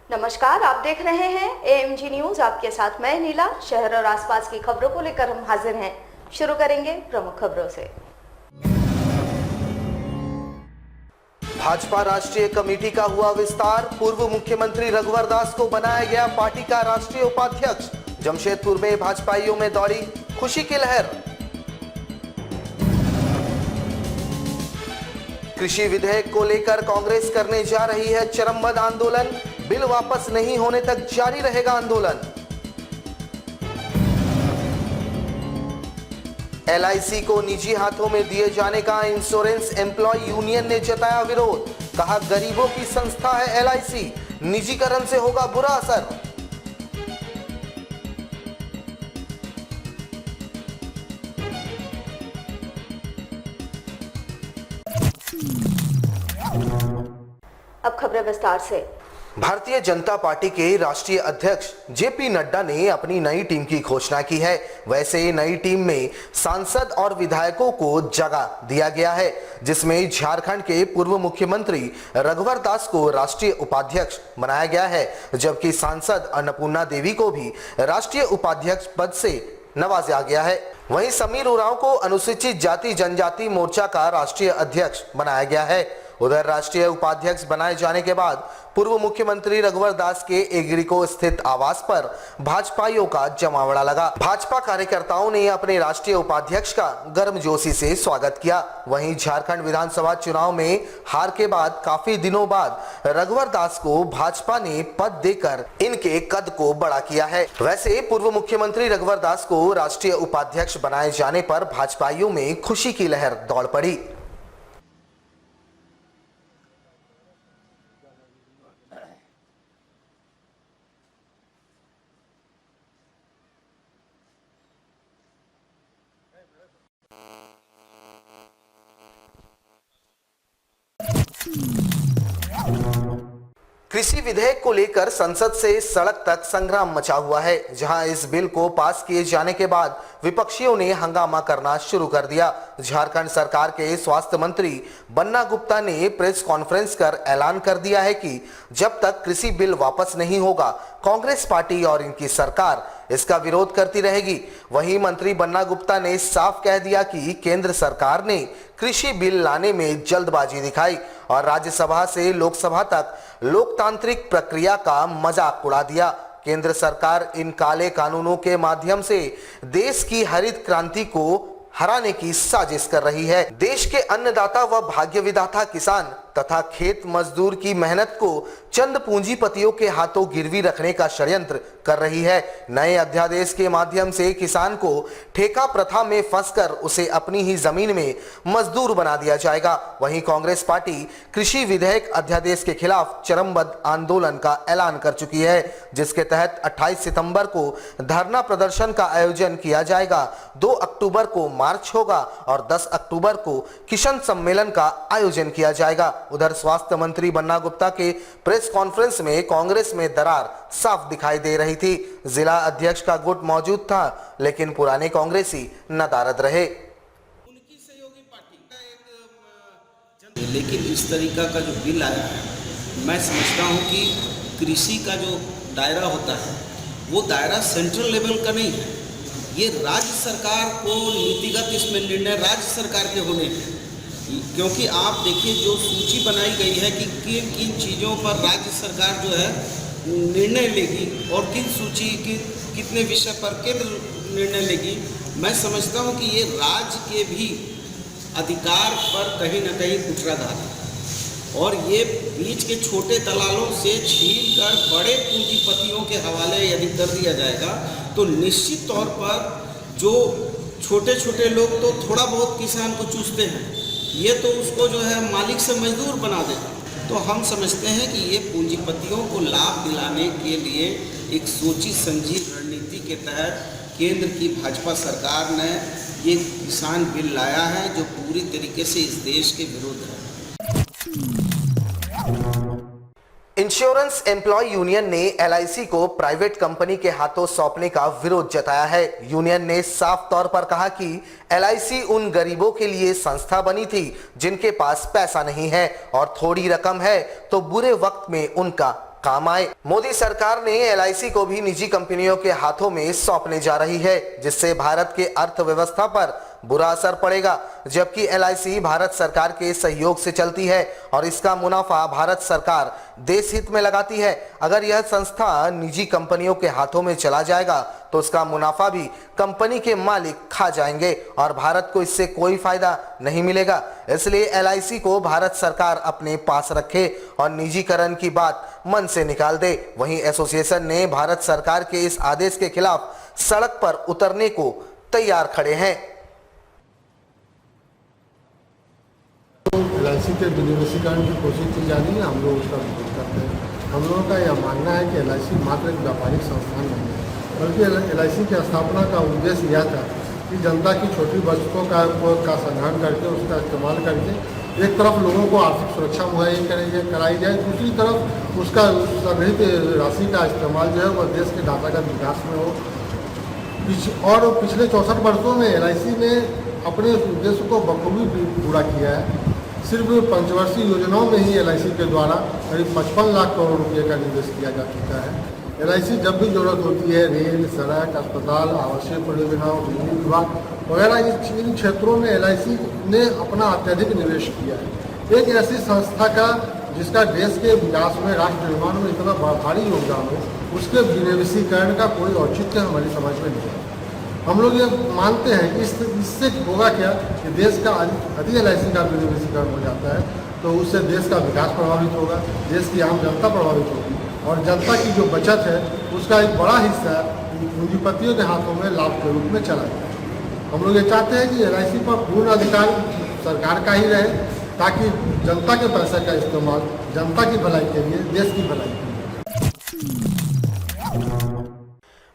नमस्कार, आप देख रहे हैं एएमजी न्यूज। आपके साथ मैं नीला। शहर और आसपास की खबरों को लेकर हम हाजिर हैं। शुरू करेंगे प्रमुख खबरों से। भाजपा राष्ट्रीय कमेटी का हुआ विस्तार। पूर्व मुख्यमंत्री रघुवर दास को बनाया गया पार्टी का राष्ट्रीय उपाध्यक्ष। जमशेदपुर में भाजपाइयों में दौड़ी खुशी की लहर। कृषि विधेयक को लेकर कांग्रेस करने जा रही है चरमबंद आंदोलन। बिल वापस नहीं होने तक जारी रहेगा आंदोलन। एलआईसी को निजी हाथों में दिए जाने का इंश्योरेंस एम्प्लॉय यूनियन ने जताया विरोध। कहा, गरीबों की संस्था है एलआईसी, निजीकरण से होगा बुरा असर। अब खबरें विस्तार से। भारतीय जनता पार्टी के राष्ट्रीय अध्यक्ष जेपी नड्डा ने अपनी नई टीम की घोषणा की है। वैसे नई टीम में सांसद और विधायकों को जगह दिया गया है, जिसमें झारखंड के पूर्व मुख्यमंत्री रघुवर दास को राष्ट्रीय उपाध्यक्ष बनाया गया है, जबकि सांसद अन्नपूर्णा देवी को भी राष्ट्रीय उपाध्यक्ष पद से नवाजा गया है। वहीं समीर उरांव को अनुसूचित जाति जनजाति मोर्चा का राष्ट्रीय अध्यक्ष बनाया गया है। उधर राष्ट्रीय उपाध्यक्ष बनाए जाने के बाद पूर्व मुख्यमंत्री रघुवर दास के एग्रीको स्थित आवास पर भाजपाइयों का जमावड़ा लगा। भाजपा कार्यकर्ताओं ने अपने राष्ट्रीय उपाध्यक्ष का गर्मजोशी से स्वागत किया। वहीं झारखंड विधानसभा चुनाव में हार के बाद काफी दिनों बाद रघुवर दास को भाजपा ने पद देकर इनके कद को बड़ा किया है। वैसे पूर्व मुख्यमंत्री रघुवर दास को राष्ट्रीय उपाध्यक्ष बनाए जाने पर भाजपाइयों में खुशी की लहर दौड़ पड़ी। कृषि विधेयक को लेकर संसद से सड़क तक संग्राम मचा हुआ है, जहां इस बिल को पास किए जाने के बाद विपक्षियों ने हंगामा करना शुरू कर दिया। झारखंड सरकार के स्वास्थ्य मंत्री बन्ना गुप्ता ने प्रेस कॉन्फ्रेंस कर ऐलान कर दिया है कि जब तक कृषि बिल वापस नहीं होगा, कांग्रेस पार्टी और इनकी सरकार इसका विरोध करती रहेगी। वहीं मंत्री बन्ना गुप्ता ने साफ कह दिया कि केंद्र सरकार ने कृषि बिल लाने में जल्दबाजी दिखाई और राज्यसभा से लोकसभा तक लोकतांत्रिक प्रक्रिया का मजाक उड़ा दिया। केंद्र सरकार इन काले कानूनों के माध्यम से देश की हरित क्रांति को हराने की साजिश कर रही है। देश के अन्नदाता व भाग्य विधाता किसान तथा खेत मजदूर की मेहनत को चंद पूंजीपतियों के हाथों गिरवी रखने का षड्यंत्र कर रही है। नए अध्यादेश के माध्यम से किसान को ठेका प्रथा में फंसकर उसे अपनी ही जमीन में मजदूर बना दिया जाएगा। वहीं कांग्रेस पार्टी कृषि विधेयक अध्यादेश के खिलाफ चरमबंद आंदोलन का ऐलान कर चुकी है, जिसके तहत 28 सितंबर को धरना प्रदर्शन का आयोजन किया जाएगा। 2 अक्टूबर को मार्च होगा और 10 अक्टूबर को किसान सम्मेलन का आयोजन किया जाएगा। उधर स्वास्थ्य मंत्री बन्ना गुप्ता के प्रेस कॉन्फ्रेंस में कांग्रेस में दरार साफ दिखाई दे रही थी। जिला अध्यक्ष का गुट मौजूद था, लेकिन पुराने कांग्रेसी नदारद रहे। उनकी सहयोगी पार्टी का एक लेकिन इस तरीका का जो बिल आया है, मैं समझता हूं कि कृषि का जो दायरा होता है वो दायरा सेंट्रल लेवल का नहीं है। ये राज्य सरकार को नीतिगत इसमें निर्णय राज्य सरकार के होने हैं, क्योंकि आप देखिए जो सूची बनाई गई है कि किन किन चीज़ों पर राज्य सरकार जो है निर्णय लेगी और किन सूची की कितने विषय पर केंद्र निर्णय लेगी। मैं समझता हूं कि ये राज्य के भी अधिकार पर कहीं ना कहीं कुचराघात है और ये बीच के छोटे दलालों से छीन कर बड़े पूंजीपतियों के हवाले यदि कर दिया जाएगा तो निश्चित तौर पर जो छोटे छोटे लोग तो थोड़ा बहुत किसान को चूसते हैं, ये तो उसको जो है मालिक से मजदूर बना देगा। तो हम समझते हैं कि ये पूंजीपतियों को लाभ दिलाने के लिए एक सोची समझी रणनीति के तहत केंद्र की भाजपा सरकार ने ये किसान बिल लाया है, जो पूरी तरीके से इस देश के विरुद्ध है। इंश्योरेंस एम्प्लॉय यूनियन ने एलआईसी को प्राइवेट कंपनी के हाथों सौंपने का विरोध जताया है। यूनियन ने साफ तौर पर कहा कि एलआईसी उन गरीबों के लिए संस्था बनी थी जिनके पास पैसा नहीं है और थोड़ी रकम है तो बुरे वक्त में उनका काम आए। मोदी सरकार ने एलआईसी को भी निजी कंपनियों के हाथों में सौंपने जा रही है, जिससे भारत के अर्थव्यवस्था पर बुरा असर पड़ेगा। जबकि एलआईसी भारत सरकार के सहयोग से चलती है और इसका मुनाफा भारत सरकार देश हित में लगाती है। अगर यह संस्था निजी कंपनियों के हाथों में चला जाएगा तो उसका मुनाफा भी कंपनी के मालिक खा जाएंगे और भारत को इससे कोई फायदा नहीं मिलेगा। इसलिए एलआईसी को भारत सरकार अपने पास रखे और निजीकरण की बात मन से निकाल दे। वहीं एसोसिएशन ने भारत सरकार के इस आदेश के खिलाफ सड़क पर उतरने को तैयार खड़े हैं। एलआईसी के विनिवेशीकरण की कोशिश की जा रही है, हम लोग उसका विरोध करते हैं। हम लोगों का यह मानना है कि एलआईसी मात्र एक व्यापारिक संस्थान नहीं है, बल्कि एलआईसी की स्थापना का उद्देश्य यह था कि जनता की छोटी बचतों का संग्रहण करके उसका इस्तेमाल करके एक तरफ लोगों को आर्थिक सुरक्षा मुहैया कराई जाए, दूसरी तरफ उसका संग्रहित राशि का इस्तेमाल जो है वह देश के ढांचागत विकास में हो। और पिछले 64 वर्षों में एलआईसी ने अपने उद्देश्य को बखूबी पूरा किया है। सिर्फ पंचवर्षीय योजनाओं में ही एलआईसी के द्वारा करीब 55 लाख करोड़ रुपये का निवेश किया जा चुका है। एलआईसी जब भी जरूरत होती है रेल, सड़क, अस्पताल, आवासीय परियोजनाओं, बिजली विभाग वगैरह इन क्षेत्रों में एलआईसी ने अपना अत्यधिक निवेश किया है। एक ऐसी संस्था का जिसका देश के विकास में, राष्ट्र निर्माण में इतना भारी योगदान हो, उसके विनिवेशीकरण का कोई औचित्य हमारी समझ में नहीं है। हम लोग ये मानते हैं कि इससे होगा क्या कि देश का अधिक एलआईसी का विनिवेशीकरण हो जाता है तो उससे देश का विकास प्रभावित होगा, देश की आम जनता प्रभावित होगी और जनता की जो बचत है उसका एक बड़ा हिस्सा पूंजीपतियों के हाथों में लाभ के रूप में चला जाए। हम लोग ये चाहते हैं कि एलआईसी पर पूर्ण अधिकार सरकार का ही रहे ताकि जनता के पैसे का इस्तेमाल जनता की भलाई के लिए, देश की भलाई के लिए।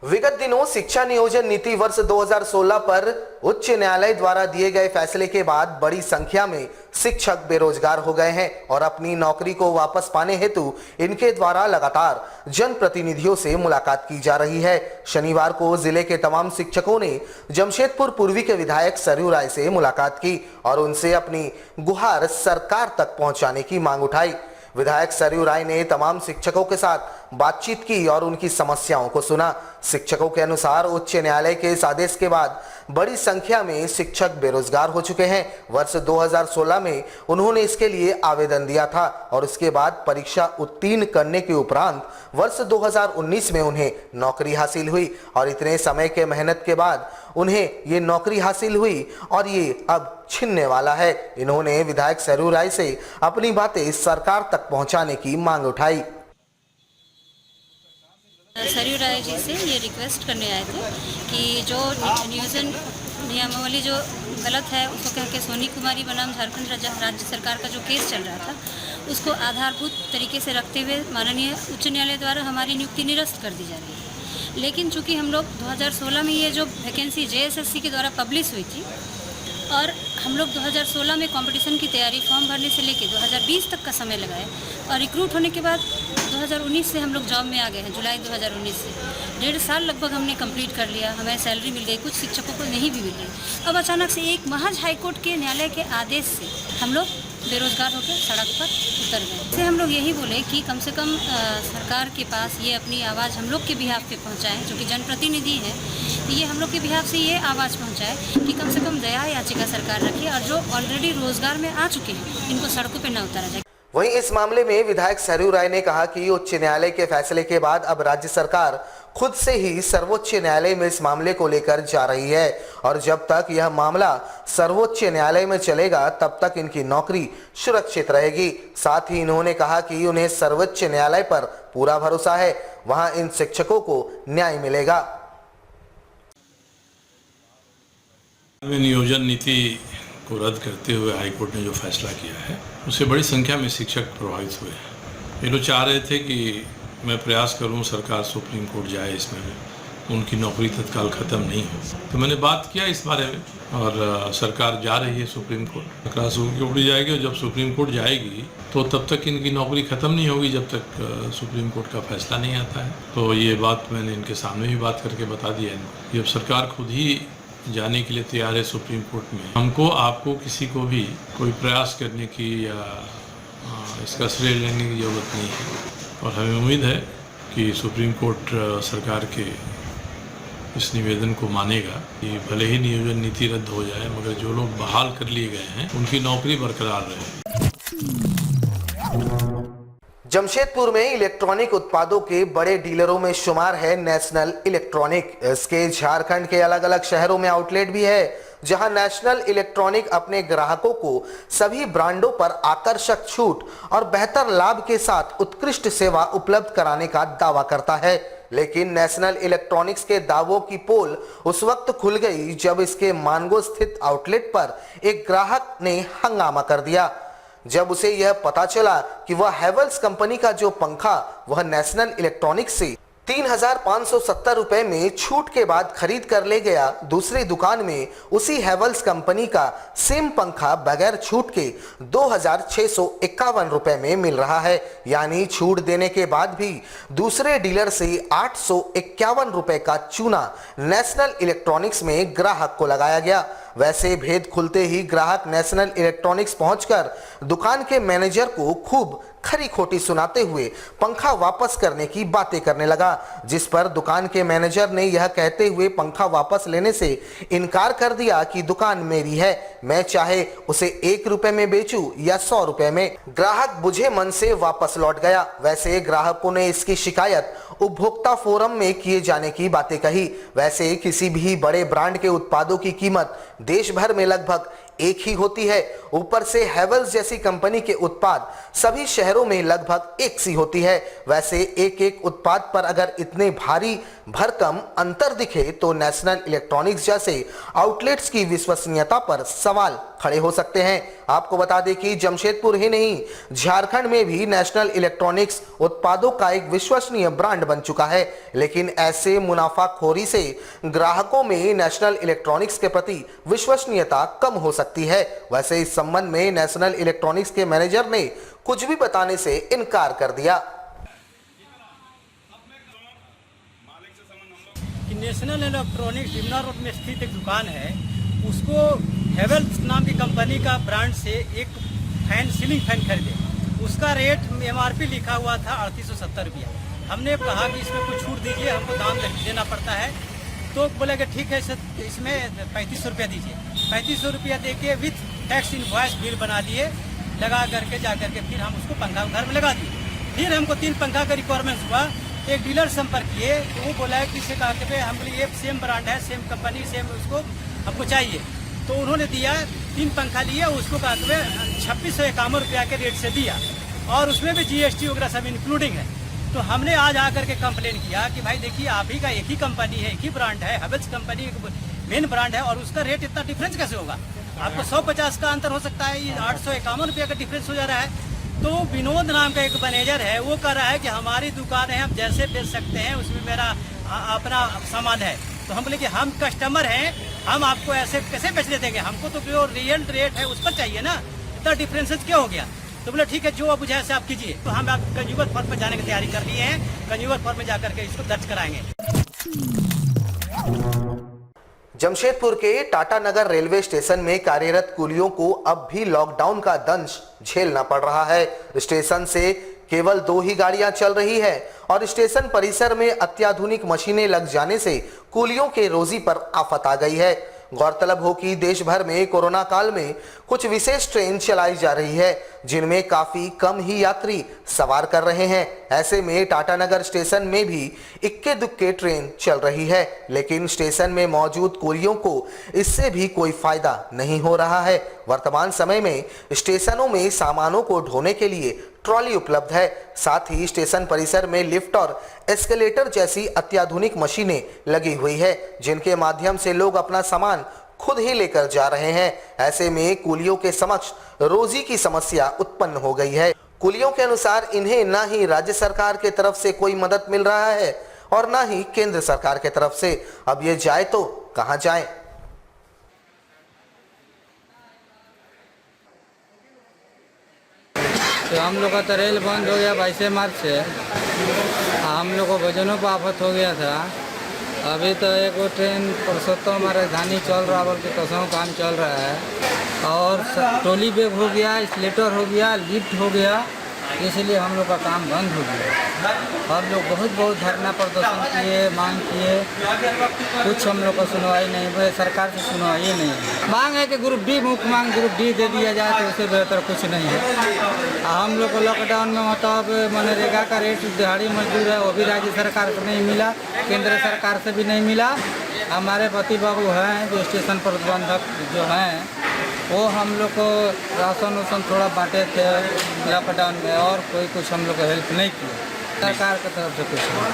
विगत दिनों शिक्षा नियोजन नीति वर्ष 2016 पर उच्च न्यायालय द्वारा दिए गए फैसले के बाद बड़ी संख्या में शिक्षक बेरोजगार हो गए हैं और अपनी नौकरी को वापस पाने हेतु इनके द्वारा लगातार जनप्रतिनिधियों से मुलाकात की जा रही है। शनिवार को जिले के तमाम शिक्षकों ने जमशेदपुर पूर्वी के विधायक सरयू राय से मुलाकात की और उनसे अपनी गुहार सरकार तक पहुंचाने की मांग उठाई। विधायक सरयू राय ने तमाम शिक्षकों के साथ बातचीत की और उनकी समस्याओं को सुना। शिक्षकों के अनुसार उच्च न्यायालय के इस आदेश के बाद बड़ी संख्या में शिक्षक बेरोजगार हो चुके हैं। वर्ष 2016 में उन्होंने इसके लिए आवेदन दिया था और उसके बाद परीक्षा उत्तीर्ण करने के उपरांत वर्ष 2019 में उन्हें नौकरी हासिल हुई और इतने समय के मेहनत के बाद उन्हें ये नौकरी हासिल हुई और ये अब छिनने वाला है। इन्होंने विधायक सरयू राय से अपनी बातें सरकार तक पहुंचाने की मांग उठाई। सरयू राय जी से ये रिक्वेस्ट करने आए थे कि जो नियोजन नियमावली जो गलत है उसको कह के सोनी कुमारी बनाम झारखंड राज्य सरकार का जो केस चल रहा था उसको आधारभूत तरीके से रखते हुए माननीय उच्च न्यायालय द्वारा हमारी नियुक्ति निरस्त कर दी जा रही है। लेकिन चूंकि हम लोग 2016 में ये जो वैकेंसी जेएसएससी के द्वारा पब्लिश हुई थी और हम लोग 2016 में कंपटीशन की तैयारी फॉर्म भरने से लेके 2020 तक का समय लगाए और रिक्रूट होने के बाद 2019 से हम लोग जॉब में आ गए हैं। जुलाई 2019 से 1.5 साल लगभग हमने कंप्लीट कर लिया, हमें सैलरी मिल गई, कुछ शिक्षकों को नहीं भी मिल रही। अब अचानक से एक महज हाईकोर्ट के न्यायालय के आदेश से हम लोग बेरोजगार होकर सड़क पर उतर गए। इससे हम लोग यही बोले कि कम से कम सरकार के पास ये अपनी आवाज़ हम लोग के बिहाफ पे पहुंचाएं, जो कि जनप्रतिनिधि हैं, ये हम लोग के बिहाफ से ये आवाज़ पहुंचाए कि कम से कम दया याचिका सरकार रखे और जो ऑलरेडी रोजगार में आ चुके हैं इनको सड़कों पर न उतारा जाए। वहीं इस मामले में विधायक सरयू राय ने कहा कि उच्च न्यायालय के फैसले के बाद अब राज्य सरकार खुद से ही सर्वोच्च न्यायालय में इस मामले को लेकर जा रही है और जब तक यह मामला सर्वोच्च न्यायालय में चलेगा तब तक इनकी नौकरी सुरक्षित रहेगी। साथ ही इन्होंने कहा कि उन्हें सर्वोच्च न्यायालय पर पूरा भरोसा है, वहां इन शिक्षकों को न्याय मिलेगा। नियोजन नीति को रद्द करते हुए हाईकोर्ट ने जो फैसला किया है उससे बड़ी संख्या में शिक्षक प्रभावित हुए हैं। ये लोग चाह रहे थे कि मैं प्रयास करूं सरकार सुप्रीम कोर्ट जाए इसमें, उनकी नौकरी तत्काल ख़त्म नहीं हो। तो मैंने बात किया इस बारे में और सरकार जा रही है सुप्रीम कोर्ट, सुप्रीम कोर्ट जाएगी और जब सुप्रीम कोर्ट जाएगी तो तब तक इनकी नौकरी ख़त्म नहीं होगी जब तक सुप्रीम कोर्ट का फैसला नहीं आता है। तो ये बात मैंने इनके सामने भी बात करके बता दी है कि अब सरकार खुद ही जाने के लिए तैयार है सुप्रीम कोर्ट में। हमको आपको किसी को भी कोई प्रयास करने की या इसका श्रेय लेने की ज़रूरत नहीं है और हमें उम्मीद है कि सुप्रीम कोर्ट सरकार के इस निवेदन को मानेगा कि भले ही नियोजन नीति रद्द हो जाए मगर जो लोग बहाल कर लिए गए हैं उनकी नौकरी बरकरार रहे। जमशेदपुर में इलेक्ट्रॉनिक उत्पादों के बड़े डीलरों में शुमार है नेशनल इलेक्ट्रॉनिक। इसके झारखंड के अलग अलग शहरों में आउटलेट भी है जहां नेशनल इलेक्ट्रॉनिक अपने ग्राहकों को सभी ब्रांडों पर आकर्षक छूट और बेहतर लाभ के साथ उत्कृष्ट सेवा उपलब्ध कराने का दावा करता है। लेकिन नेशनल इलेक्ट्रॉनिक्स के दावों की पोल उस वक्त खुल गई जब इसके मानगो स्थित आउटलेट पर एक ग्राहक ने हंगामा कर दिया। जब उसे यह पता चला कि वह हैवेल्स कंपनी का जो पंखा वह नेशनल इलेक्ट्रॉनिक्स से 3,570 रुपए में छूट के बाद खरीद कर ले गया, दूसरी दुकान में उसी हैवेल्स कंपनी का सेम पंखा बगैर छूट के 2,651 रुपए में मिल रहा है। यानी छूट देने के बाद भी दूसरे डीलर से 851 रुपए का चूना नेशनल इलेक्ट्रॉनिक्स में ग्राहक को लगाया गया। वैसे भेद खुलते ही ग्राहक नेशनल इलेक्ट्रॉनिक्स पहुंचकर दुकान के मैनेजर को खूब खरी खोटी सुनाते हुए पंखा वापस करने की बातें करने लगा, जिस पर दुकान के मैनेजर ने यह कहते हुए पंखा वापस लेने से इनकार कर दिया कि दुकान मेरी है, मैं चाहे उसे 1 रुपए में बेचूं या 100 रुपए में। ग्राहक बुझे मन से वापस लौट गया। वैसे ग्राहकों ने इसकी शिकायत उपभोक्ता फोरम में किए जाने की बातें कही। वैसे किसी भी बड़े ब्रांड के उत्पादों की कीमत देश भर में लगभग एक ही होती है। ऊपर से हैवेल्स जैसी कंपनी के उत्पाद सभी शहरों में लगभग एक सी होती है। वैसे एक एक उत्पाद पर अगर इतने भारी भरकम अंतर दिखे तो नेशनल इलेक्ट्रॉनिक्स जैसे आउटलेट्स की विश्वसनीयता पर सवाल खड़े हो सकते हैं। आपको बता दें कि जमशेदपुर ही नहीं झारखंड में भी नेशनल इलेक्ट्रॉनिक्स उत्पादों का एक विश्वसनीय ब्रांड बन चुका है। लेकिन ऐसे मुनाफाखोरी से ग्राहकों में नेशनल इलेक्ट्रॉनिक्स के प्रति विश्वसनीयता कम हो सकती है। वैसे इस संबंध में नेशनल इलेक्ट्रॉनिक्स के मैनेजर ने कुछ भी बताने से इनकार कर दिया। कि नेशनल इलेक्ट्रॉनिक्स डिमना रोड में स्थित एक दुकान है, उसको हैवेल्स नाम की कंपनी का ब्रांड से एक फैन सीलिंग फैन खरीदे। उसका रेट MRP लिखा हुआ था 3870 रुपया। हमने कहा कि इसमें कुछ छूट दीजिए, हमको दाम देना पड़ता है। तो बोले कि ठीक है इसमें 3500 रुपया दीजिए। 3500 रुपया दे के विथ टैक्स इनवॉइस बिल बना दिए, लगा करके जा करके फिर हम उसको पंखा घर में लगा दिए। फिर हमको 3 पंखा का रिक्वायरमेंट हुआ। एक डीलर संपर्क किए तो वो बोला है कि इसे कहा कि हम ये सेम ब्रांड है, सेम कंपनी, सेम उसको हमको चाहिए। तो उन्होंने दिया, 3 पंखा लिए, उसको कहा कि 2651 रुपया के रेट से दिया और उसमें भी GST वगैरह सब इंक्लूडिंग है। तो हमने आज आकर के कंप्लेन किया कि भाई देखिए आप ही का एक ही कंपनी है, एक ही ब्रांड है, हैवेल्स कंपनी मेन ब्रांड है और उसका रेट इतना डिफरेंस कैसे होगा? आपको 150 का अंतर हो सकता है, ये 851 रुपया का डिफरेंस हो जा रहा है। तो विनोद नाम का एक मैनेजर है, वो कह रहा है कि हमारी दुकान है, हम जैसे बेच सकते हैं, उसमें मेरा अपना सामान है। तो हम बोले कि हम कस्टमर हैं, हम आपको ऐसे कैसे बेचने देंगे? हमको तो जो रियल रेट है उस पर चाहिए ना, इतना डिफरेंसेस क्या हो गया? तो बोले ठीक है, जो अब है आप कीजिए। तो हम आप कंज्यूमर फॉर्म में जाने की तैयारी कर लिए हैं, कंज्यूमर फॉर्म में जाकर के इसको दर्ज कराएंगे। जमशेदपुर के टाटा नगर रेलवे स्टेशन में कार्यरत कुलियों को अब भी लॉकडाउन का दंश झेलना पड़ रहा है। स्टेशन से केवल 2 ही गाड़ियां चल रही है और स्टेशन परिसर में अत्याधुनिक मशीनें लग जाने से कुलियों के रोजी पर आफत आ गई है। गौरतलब हो कि देश भर में कोरोना काल में कुछ विशेष ट्रेन चलाई जा रही है जिनमें काफी कम ही यात्री सवार कर रहे हैं। ऐसे में टाटा नगर स्टेशन में भी इक्के दुक्के ट्रेन चल रही है, लेकिन स्टेशन में मौजूद कुलियों को इससे भी कोई फायदा नहीं हो रहा है। वर्तमान समय में स्टेशनों में सामानों को ढोने के लिए ट्रॉली उपलब्ध है, साथ ही स्टेशन परिसर में लिफ्ट और एस्केलेटर जैसी अत्याधुनिक मशीनें लगी हुई है जिनके माध्यम से लोग अपना सामान खुद ही लेकर जा रहे हैं। ऐसे में कुलियों के समक्ष रोजी की समस्या उत्पन्न हो गई है। कुलियों के अनुसार इन्हें न ही राज्य सरकार के तरफ से कोई मदद मिल रहा है और न ही केंद्र सरकार की तरफ से। अब ये जाए तो कहां जाए। तो हम लोग का तो रेल बंद हो गया 22 मार्च से। हम लोग को भोजनों पर आफत हो गया था। अभी तो एक वो ट्रेन पुरुषोत्तम राजधानी चल रहा, बल्कि कसों काम चल रहा है। और ट्रॉली बैग हो गया, स्लेटर हो गया, लिफ्ट हो गया, इसलिए हम लोग का काम बंद हो गया। हम लोग बहुत धरना प्रदर्शन किए, मांग किए, कुछ हम लोग को सुनवाई नहीं हुई, सरकार से सुनवाई नहीं है। मांग है कि ग्रुप डी, मुख्य मांग ग्रुप डी दे दिया जाए तो उससे बेहतर कुछ नहीं है। हम लोग को लॉकडाउन में मतलब मनरेगा का रेट दिहाड़ी मजदूर है, वो भी राज्य सरकार से नहीं मिला, केंद्र सरकार से भी नहीं मिला। हमारे पति बाबू हैं जो स्टेशन प्रबंधक जो हैं, वो हम लोग को राशन वासन थोड़ा बांटे थे लॉकडाउन में, और कोई कुछ हम लोग को हेल्प नहीं किया सरकार की तरफ से कुछ नहीं।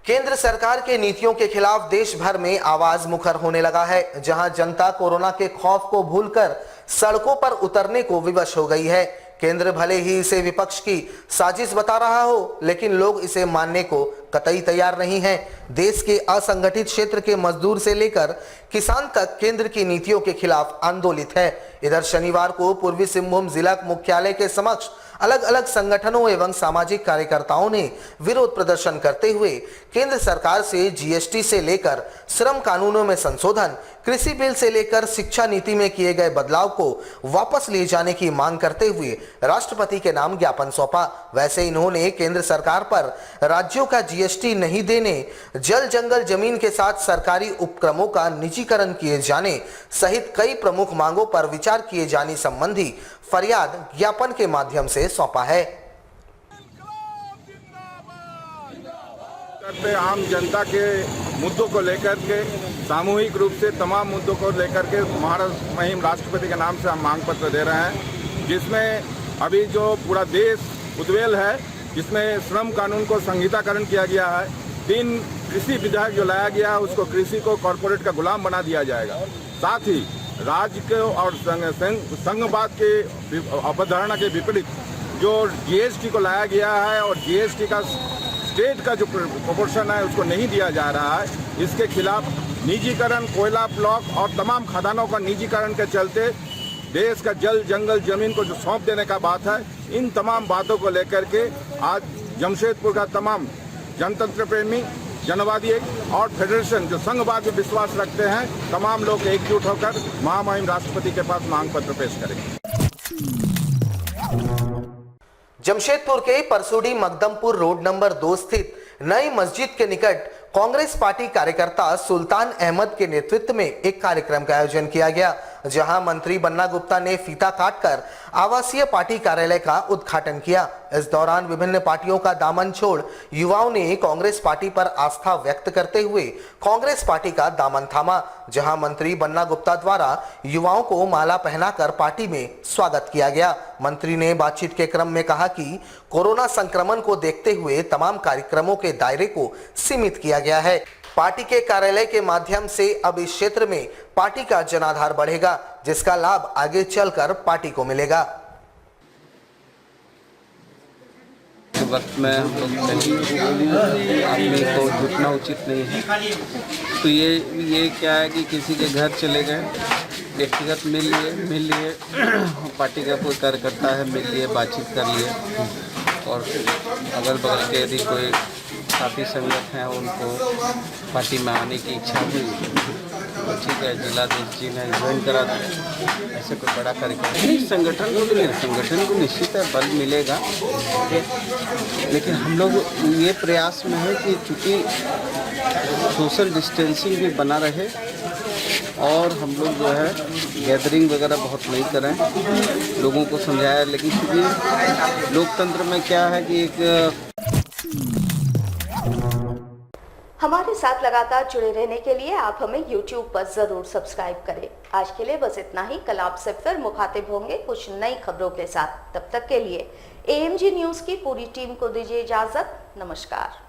केंद्र सरकार के नीतियों के खिलाफ देश भर में आवाज मुखर होने लगा है। जहां जनता कोरोना के खौफ को भूलकर सड़कों पर उतरने को विवश हो गई है। केंद्र भले ही इसे विपक्ष की साजिश बता रहा हो, लेकिन लोग इसे मानने को कतई तैयार नहीं हैं। देश के असंगठित क्षेत्र के मजदूर से लेकर किसान तक केंद्र की नीतियों के खिलाफ आंदोलित है। इधर शनिवार को पूर्वी सिंहभूम जिला मुख्यालय के समक्ष अलग अलग संगठनों एवं सामाजिक कार्यकर्ताओं ने विरोध प्रदर्शन करते हुए केंद्र सरकार से जीएसटी से लेकर श्रम कानूनों में संशोधन, कृषि बिल से लेकर शिक्षा नीति में किए गए बदलाव को वापस ले जाने की मांग करते हुए राष्ट्रपति के नाम ज्ञापन सौंपा। वैसे इन्होंने केंद्र सरकार पर राज्यों का जीएसटी नहीं देने, जल जंगल जमीन के साथ सरकारी उपक्रमों का निजीकरण किए जाने सहित कई प्रमुख मांगों पर विचार किए जाने संबंधी फरियाद ज्ञापन के माध्यम से सौंपा है। आम जनता के मुद्दों को लेकर के सामूहिक रूप से तमाम मुद्दों को लेकर के महाराष्ट्र महिम राष्ट्रपति के नाम से हम मांग पत्र दे रहे हैं, जिसमें अभी जो पूरा देश उद्वेल है, जिसमें श्रम कानून को संहिताकरण किया गया है। 3 कृषि विधेयक जो लाया गया है, उसको कृषि को कॉरपोरेट का गुलाम बना दिया जाएगा। साथ ही राज्य के और संघवाद के अवधारणा के विपरीत जो जीएसटी को लाया गया है और जीएसटी का स्टेट का जो प्रोपोर्शन है उसको नहीं दिया जा रहा है, इसके खिलाफ निजीकरण, कोयला ब्लॉक और तमाम खदानों का निजीकरण के चलते देश का जल जंगल जमीन को जो सौंप देने का बात है, इन तमाम बातों को लेकर के आज जमशेदपुर का तमाम जनतंत्र प्रेमी, जनवादी और फेडरेशन जो संघवाद में विश्वास रखते हैं, तमाम लोग एकजुट होकर महामहिम राष्ट्रपति के पास मांग पत्र पेश करेंगे। जमशेदपुर के परसुडी मकदमपुर रोड नंबर 2 स्थित नई मस्जिद के निकट कांग्रेस पार्टी कार्यकर्ता सुल्तान अहमद के नेतृत्व में एक कार्यक्रम का आयोजन किया गया, जहां मंत्री बन्ना गुप्ता ने फीता काटकर आवासीय पार्टी कार्यालय का उद्घाटन किया। इस दौरान विभिन्न पार्टियों का दामन छोड़ युवाओं ने कांग्रेस पार्टी पर आस्था व्यक्त करते हुए कांग्रेस पार्टी का दामन थामा, जहां मंत्री बन्ना गुप्ता द्वारा युवाओं को माला पहनाकर पार्टी में स्वागत किया गया। मंत्री ने बातचीत के क्रम में कहा कि कोरोना संक्रमण को देखते हुए तमाम कार्यक्रमों के दायरे को सीमित किया गया है। पार्टी के कार्यालय के माध्यम से अब इस क्षेत्र में पार्टी का जनाधार बढ़ेगा, जिसका लाभ आगे चलकर पार्टी को मिलेगा। वक्त में हम लोग आदमी को झुकना उचित नहीं है। तो ये क्या है कि किसी के घर चले गए, व्यक्तिगत मिल लिए पार्टी का कोई कार्यकर्ता है, मिल लिए, बातचीत कर लिए, और अगल बगल के यदि कोई साथी संगठन है उनको पार्टी में आने की इच्छा हुई तो ठीक है, जिलाधीश जी ने ज्वाइन करा दिया। ऐसे कोई बड़ा कार्यक्रम नहीं, संगठन को निश्चित है बल मिलेगा, लेकिन हम लोग ये प्रयास में है कि चूँकि सोशल डिस्टेंसिंग भी बना रहे और हम लोग जो है गैदरिंग वगैरह बहुत नहीं करें, लोगों को समझाया। लेकिन क्योंकि लोकतंत्र में क्या है कि एक हमारे साथ लगातार जुड़े रहने के लिए आप हमें YouTube पर जरूर सब्सक्राइब करें। आज के लिए बस इतना ही। कल आपसे फिर मुखातिब होंगे कुछ नई खबरों के साथ। तब तक के लिए AMG न्यूज की पूरी टीम को दीजिए इजाजत। नमस्कार।